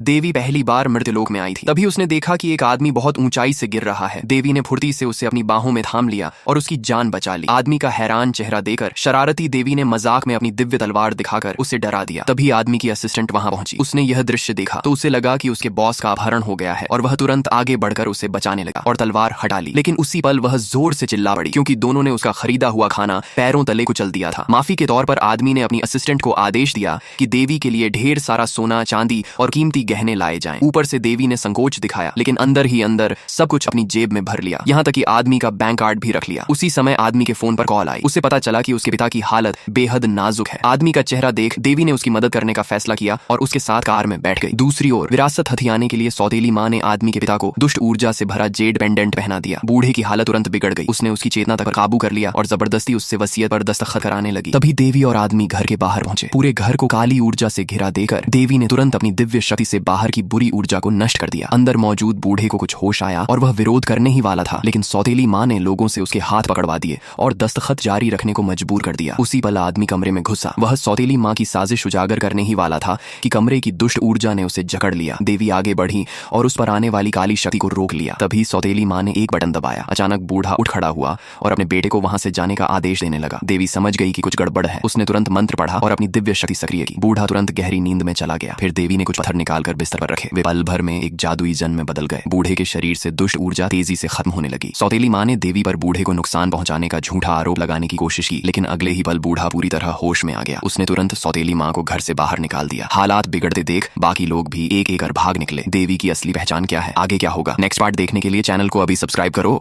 देवी पहली बार मृत्युलोक में आई थी। तभी उसने देखा कि एक आदमी बहुत ऊंचाई से गिर रहा है। देवी ने फुर्ती से उसे अपनी बाहों में थाम लिया और उसकी जान बचा ली। आदमी का हैरान चेहरा देखकर शरारती देवी ने मजाक में अपनी दिव्य तलवार दिखाकर उसे डरा दिया। तभी आदमी की असिस्टेंट वहां पहुंची। उसने यह दृश्य देखा तो उसे लगा कि उसके बॉस का अपहरण हो गया है और वह तुरंत आगे बढ़कर उसे बचाने लगा और तलवार हटा ली। लेकिन उसी पल वह जोर से चिल्ला पड़ी क्योंकि दोनों ने उसका खरीदा हुआ खाना पैरों तले कुचल दिया था। माफी के तौर पर आदमी ने अपनी असिस्टेंट को आदेश दिया कि देवी के लिए ढेर सारा सोना, चांदी और कीमती गहने लाए जाएं। ऊपर से देवी ने संकोच दिखाया लेकिन अंदर ही अंदर सब कुछ अपनी जेब में भर लिया, यहाँ तक कि आदमी का बैंक कार्ड भी रख लिया। उसी समय आदमी के फोन पर कॉल आई। उसे पता चला कि उसके पिता की हालत बेहद नाजुक है। आदमी का चेहरा देख देवी ने उसकी मदद करने का फैसला किया और उसके साथ कार में बैठ गई। दूसरी ओर विरासत हथियाने के लिए सौतेली माँ ने आदमी के पिता को दुष्ट ऊर्जा से भरा जेड पेंडेंट पहना दिया। बूढ़े की हालत तुरंत बिगड़ गई। उसने उसकी चेतना तक काबू कर लिया और जबरदस्ती उससे वसीयत पर दस्तखत कराने लगी। तभी देवी और आदमी घर के बाहर पहुंचे। पूरे घर को काली ऊर्जा से घिरा देकर देवी ने तुरंत अपनी दिव्य शक्ति से बाहर की बुरी ऊर्जा को नष्ट कर दिया। अंदर मौजूद बूढ़े को कुछ होश आया और वह विरोध करने ही वाला था, लेकिन सौतेली माँ ने लोगों से उसके हाथ पकड़वा दिए और दस्तखत जारी रखने को मजबूर कर दिया। उसी पल आदमी कमरे में घुसा। वह सौतेली माँ की साजिश उजागर करने ही वाला था कि कमरे की दुष्ट ऊर्जा ने उसे जकड़ लिया। देवी आगे बढ़ी और उस पर आने वाली काली शक्ति को रोक लिया। तभी सौतेली माँ ने एक बटन दबाया। अचानक बूढ़ा उठ खड़ा हुआ और अपने बेटे को वहां से जाने का आदेश देने लगा। देवी समझ गई कि कुछ गड़बड़ है। उसने तुरंत मंत्र पढ़ा और अपनी दिव्य शक्ति सक्रिय की। बूढ़ा तुरंत गहरी नींद में चला गया। फिर देवी ने कुछ पत्थर निकालकर बिस्तर पर रखे। वे पल भर में एक जादुई जन में बदल गए। बूढ़े के शरीर से दुष्ट ऊर्जा तेजी से खत्म होने लगी। सौतेली माँ ने देवी पर बूढ़े को नुकसान पहुंचाने का झूठा आरोप लगाने की कोशिश की, लेकिन अगले ही पल बूढ़ा पूरी तरह होश में आ गया। उसने तुरंत सौतेली माँ को घर से बाहर निकाल दिया। हालात बिगड़ते देख बाकी लोग भी एक एक कर भाग निकले। देवी की असली पहचान क्या है, आगे क्या होगा, नेक्स्ट पार्ट देखने के लिए चैनल को अभी सब्सक्राइब करो।